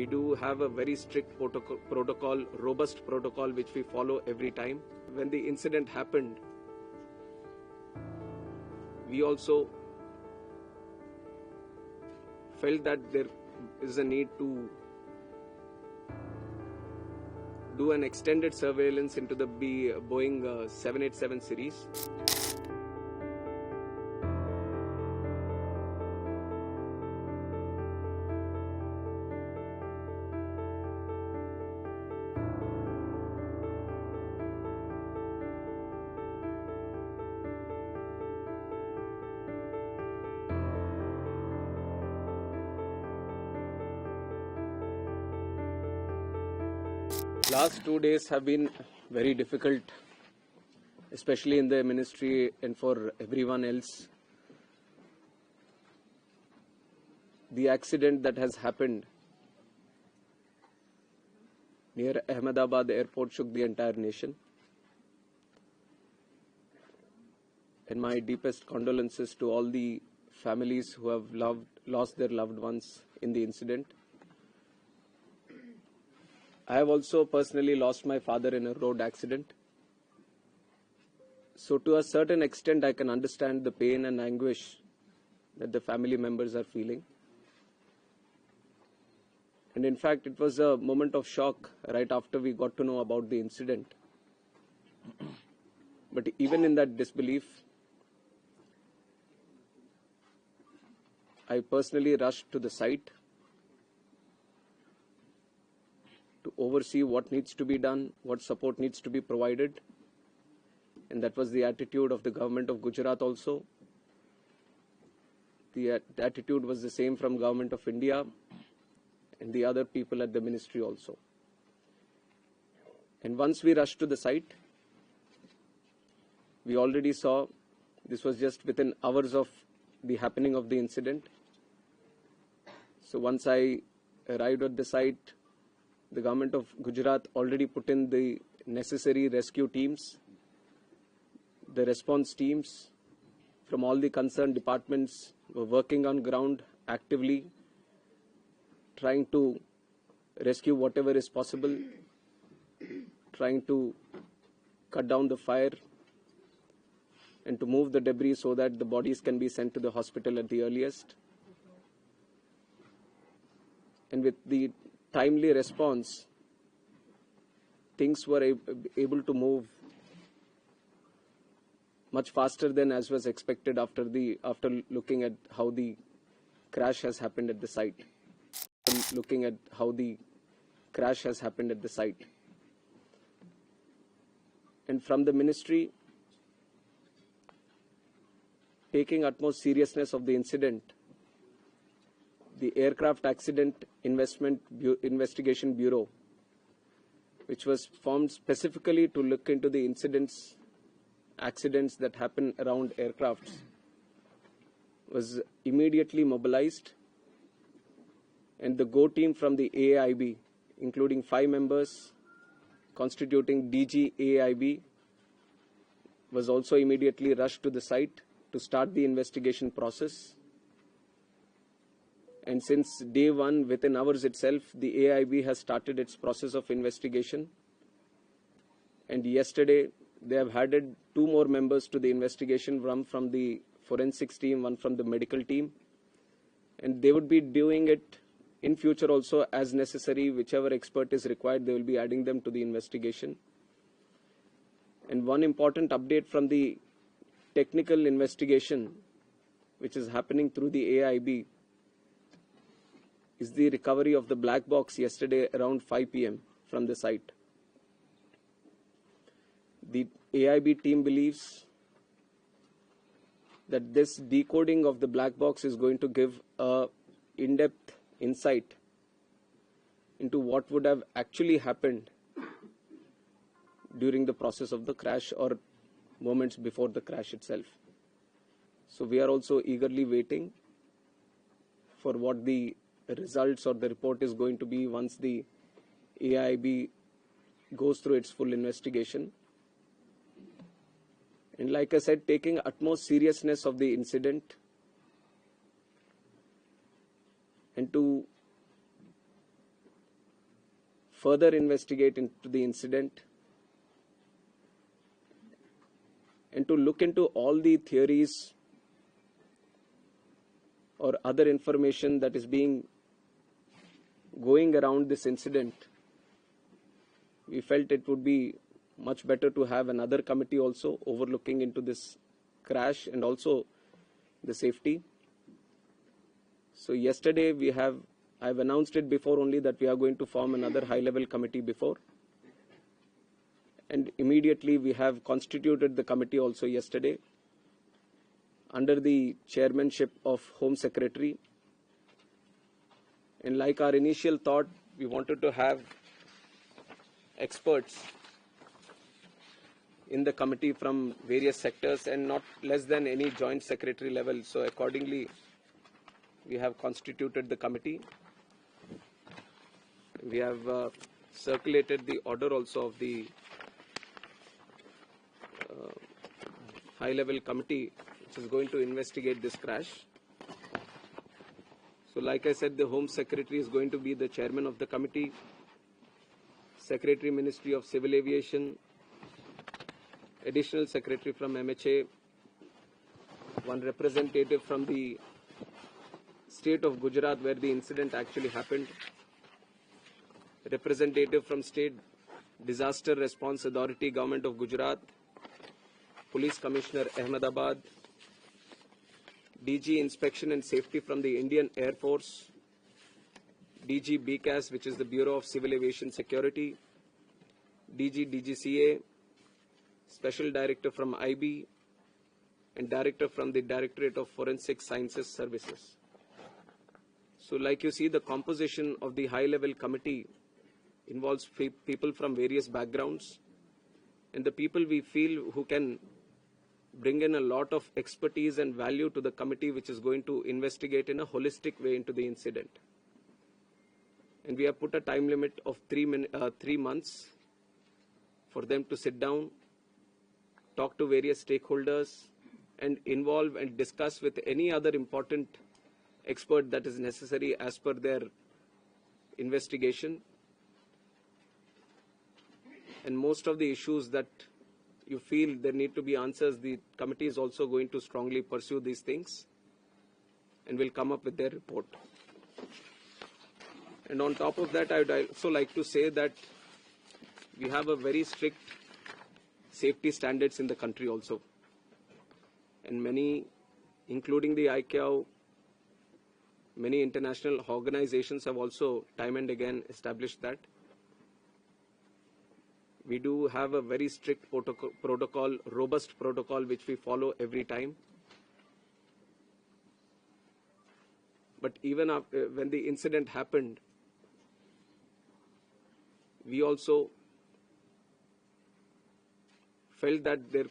We do have a very strict protocol, robust protocol, which we follow every time. When the incident happened, we also felt that there is a need to do an extended surveillance into the Boeing 787 series. Last 2 days have been very difficult, especially in the ministry and for everyone else. The accident that has happened near Ahmedabad airport shook the entire nation. And my deepest condolences to all the families who have lost their loved ones in the incident. I have also personally lost my father in a road accident. So to a certain extent, I can understand the pain and anguish that the family members are feeling. And in fact, it was a moment of shock right after we got to know about the incident. But even in that disbelief, I personally rushed to the site to oversee what needs to be done, what support needs to be provided. And that was the attitude of the government of Gujarat also. The attitude was the same from government of India and the other people at the ministry also. And once we rushed to the site, we already saw, this was just within hours of the happening of the incident. So once I arrived at the site, the government of Gujarat already put in the necessary rescue teams, the response teams from all the concerned departments were working on ground actively, trying to rescue whatever is possible, trying to cut down the fire and to move the debris so that the bodies can be sent to the hospital at the earliest. And with the timely response, things were able to move much faster than as was expected after looking at how the crash has happened at the site. And from the ministry, taking utmost seriousness of the incident, the Aircraft Accident Investigation Bureau, which was formed specifically to look into the accidents that happen around aircrafts, was immediately mobilized. And the GO team from the AAIB, including 5 members constituting DG AAIB, was also immediately rushed to the site to start the investigation process. And since day one, within hours itself, the AAIB has started its process of investigation. And yesterday, they have added 2 more members to the investigation, one from the forensics team, one from the medical team. And they would be doing it in future also as necessary. Whichever expert is required, they will be adding them to the investigation. And one important update from the technical investigation, which is happening through the AAIB, is the recovery of the black box yesterday around 5 p.m. from the site. The AAIB team believes that this decoding of the black box is going to give a in-depth insight into what would have actually happened during the process of the crash or moments before the crash itself. So we are also eagerly waiting for what the results or the report is going to be once the AAIB goes through its full investigation. And like I said, taking utmost seriousness of the incident and to further investigate into the incident and to look into all the theories or other information that is going around this incident. We felt it would be much better to have another committee also overlooking into this crash and also the safety. So yesterday I've announced it before only that we are going to form another high-level committee before. And immediately we have constituted the committee also yesterday under the chairmanship of Home Secretary. And like our initial thought, we wanted to have experts in the committee from various sectors and not less than any joint secretary level. So accordingly, we have constituted the committee. We have circulated the order also of the high-level committee which is going to investigate this crash. So like I said, the Home Secretary is going to be the chairman of the committee, Secretary Ministry of Civil Aviation, Additional Secretary from MHA, one representative from the state of Gujarat where the incident actually happened, representative from State Disaster Response Authority, Government of Gujarat, Police Commissioner Ahmedabad, DG Inspection and Safety from the Indian Air Force, DG BCAS, which is the Bureau of Civil Aviation Security, DG DGCA, Special Director from IB, and Director from the Directorate of Forensic Sciences Services. So like you see, the composition of the high-level committee involves people from various backgrounds, and the people we feel who can bring in a lot of expertise and value to the committee which is going to investigate in a holistic way into the incident. And we have put a time limit of 3 months for them to sit down, talk to various stakeholders, and involve and discuss with any other important expert that is necessary as per their investigation. And most of the issues that you feel there need to be answers, the committee is also going to strongly pursue these things and will come up with their report. And on top of that, I would also like to say that we have a very strict safety standards in the country also. And many, including the ICAO, many international organizations have also time and again established that. We do have a very strict protocol, robust protocol, which we follow every time. But even after, when the incident happened, we also felt that there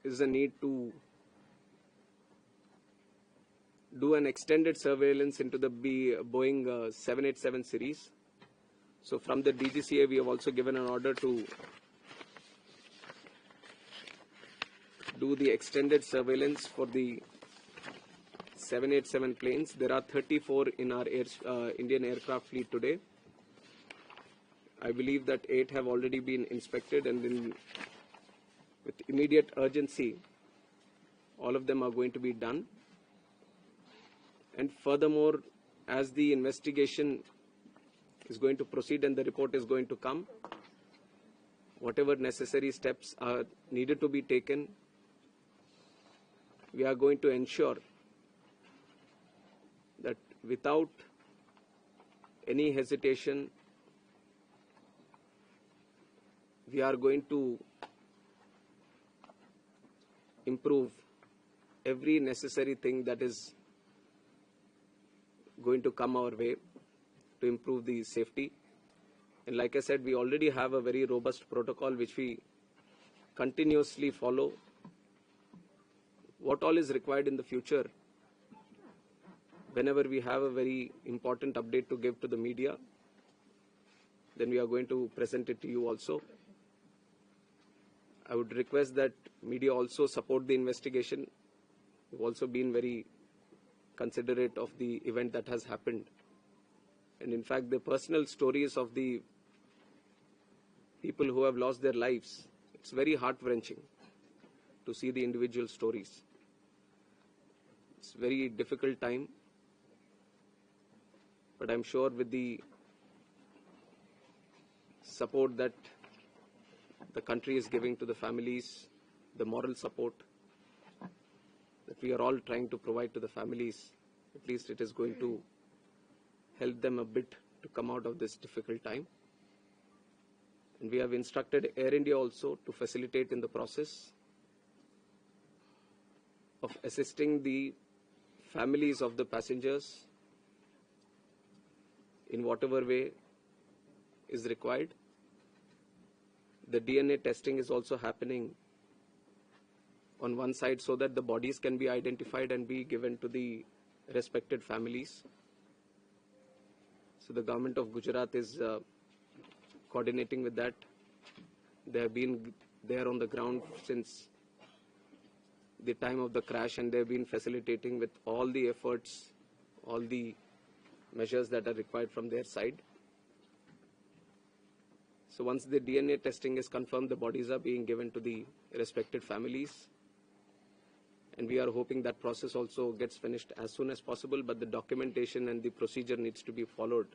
is a need to do an extended surveillance into the Boeing 787 series. So from the DGCA, we have also given an order to do the extended surveillance for the 787 planes. There are 34 in our Indian aircraft fleet today. I believe that 8 have already been inspected, and then with immediate urgency, all of them are going to be done. And furthermore, as the investigation is going to proceed and the report is going to come, whatever necessary steps are needed to be taken, we are going to ensure that without any hesitation, we are going to improve every necessary thing that is going to come our way to improve the safety. And like I said, we already have a very robust protocol which we continuously follow. What all is required in the future, whenever we have a very important update to give to the media, then we are going to present it to you also. I would request that media also support the investigation. We've also been very considerate of the event that has happened. And in fact, the personal stories of the people who have lost their lives. It's very heart-wrenching to see the individual stories. It's a very difficult time, but I'm sure with the support that the country is giving to the families, the moral support that we are all trying to provide to the families, at least it is going to help them a bit to come out of this difficult time. And we have instructed Air India also to facilitate in the process of assisting the families of the passengers in whatever way is required. The DNA testing is also happening on one side so that the bodies can be identified and be given to the respected families. So the government of Gujarat is coordinating with that. They have been there on the ground since the time of the crash, and they have been facilitating with all the efforts, all the measures that are required from their side. So once the DNA testing is confirmed, the bodies are being given to the respected families. And we are hoping that process also gets finished as soon as possible, but the documentation and the procedure needs to be followed.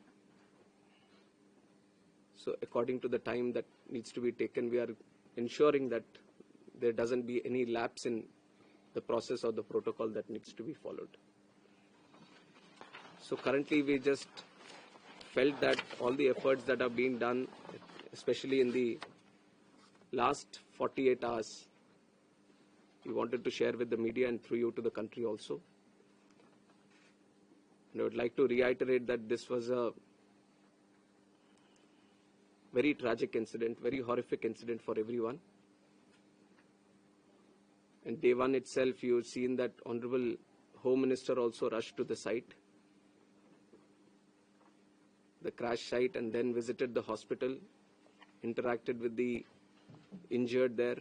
So according to the time that needs to be taken, we are ensuring that there doesn't be any lapse in the process or the protocol that needs to be followed. So currently we just felt that all the efforts that are being done, especially in the last 48 hours, we wanted to share with the media and through you to the country also. And I would like to reiterate that this was a very tragic incident, very horrific incident for everyone. And day one itself, you've seen that Honorable Home Minister also rushed to the site, the crash site, and then visited the hospital, interacted with the injured there,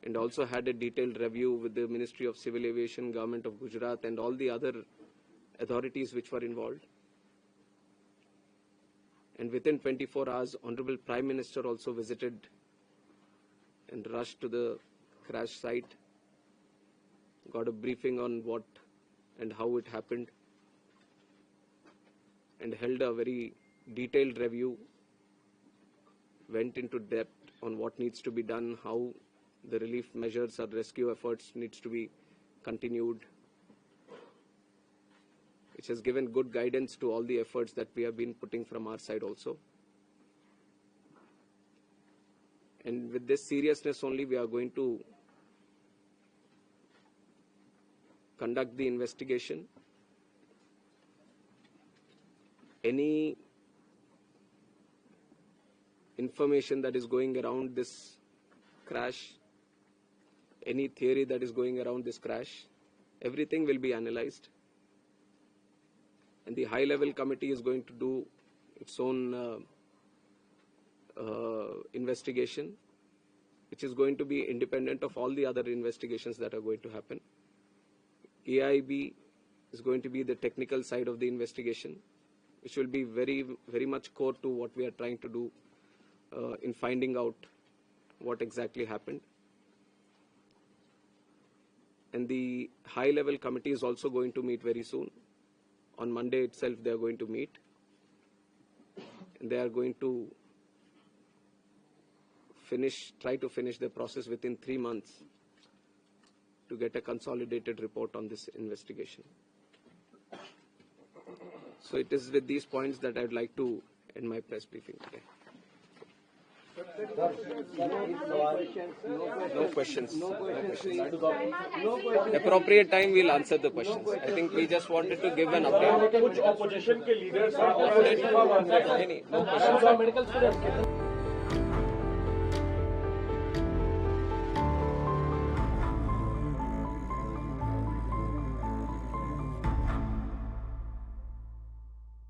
and also had a detailed review with the Ministry of Civil Aviation, Government of Gujarat, and all the other authorities which were involved. And within 24 hours, Honorable Prime Minister also visited and rushed to the crash site, got a briefing on what and how it happened, and held a very detailed review, went into depth on what needs to be done, how the relief measures or rescue efforts needs to be continued, which has given good guidance to all the efforts that we have been putting from our side also. And with this seriousness only, we are going to conduct the investigation. Any information that is going around this crash, any theory that is going around this crash, everything will be analyzed. And the high-level committee is going to do its own investigation, which is going to be independent of all the other investigations that are going to happen. AAIB is going to be the technical side of the investigation, which will be very, very much core to what we are trying to do in finding out what exactly happened. And the high-level committee is also going to meet very soon. On Monday itself, they are going to meet. And they are going to try to finish the process within 3 months to get a consolidated report on this investigation. So it is with these points that I would like to end my press briefing today. No questions. Appropriate time we'll answer the questions. I think we just wanted to give an update. कुछ opposition के leaders No questions.